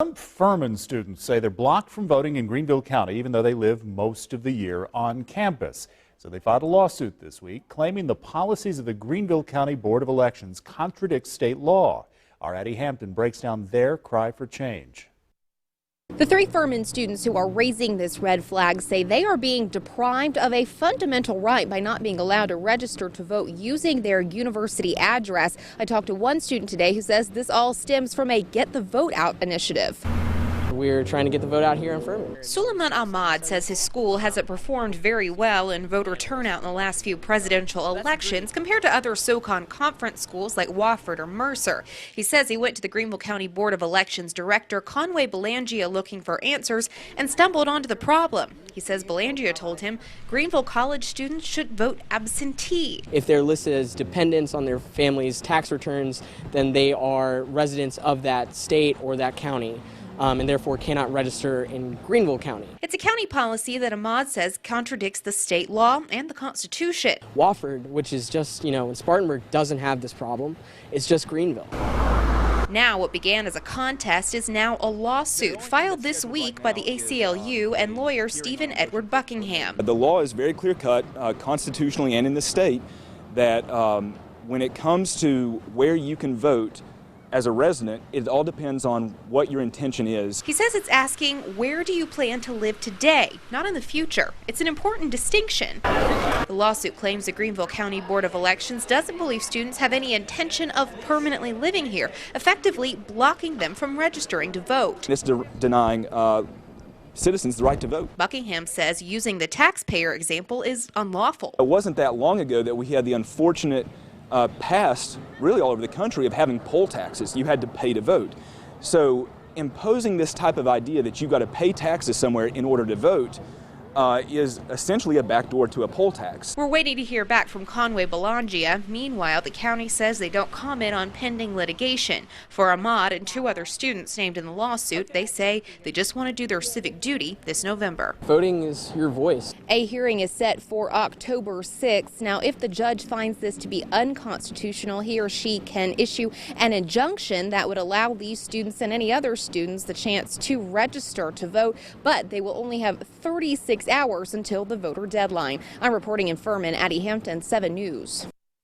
Some Furman students say they're blocked from voting in Greenville County even though they live most of the year on campus. So they filed a lawsuit this week claiming the policies of the Greenville County Board of Elections contradict state law. Our Addie Hampton breaks down their cry for change. The three Furman students who are raising this red flag say they are being deprived of a fundamental right by not being allowed to register to vote using their university address. I talked to one student today who says this all stems from a Get the Vote Out initiative. We're trying to get the vote out here in Furman. Suleiman Ahmad says his school hasn't performed very well in voter turnout in the last few presidential elections compared to other SoCon conference schools like Wofford or Mercer. He says he went to the Greenville County Board of Elections Director Conway Belangia looking for answers and stumbled onto the problem. He says Belangia told him Greenville College students should vote absentee. If they're listed as dependents on their family's tax returns, then they are residents of that state or that county. And therefore cannot register in Greenville County. It's a county policy that Ahmad says contradicts the state law and the Constitution. Wofford, which is just, in Spartanburg, doesn't have this problem. It's just Greenville. Now what began as a contest is now a lawsuit filed this week by the ACLU and lawyer Stephen Edward Buckingham. The law is very clear-cut, constitutionally and in the state, that when it comes to where you can vote, as a resident, it all depends on what your intention is. He says it's asking, where do you plan to live today, not in the future? It's an important distinction. The lawsuit claims the Greenville County Board of Elections doesn't believe students have any intention of permanently living here, effectively blocking them from registering to vote. It's denying citizens the right to vote. Buckingham says using the taxpayer example is unlawful. It wasn't that long ago that we had the unfortunate past, really all over the country, of having poll taxes. You had to pay to vote. So imposing this type of idea that you've got to pay taxes somewhere in order to vote is essentially a backdoor to a poll tax. We're waiting to hear back from Conway Belangia. Meanwhile, the county says they don't comment on pending litigation. For Ahmad and two other students named in the lawsuit, they say they just want to do their civic duty this November. Voting is your voice. A hearing is set for October 6th. Now, if the judge finds this to be unconstitutional, he or she can issue an injunction that would allow these students and any other students the chance to register to vote, but they will only have 36 hours until the voter deadline. I'm reporting in Furman, Addie Hampton, 7 News.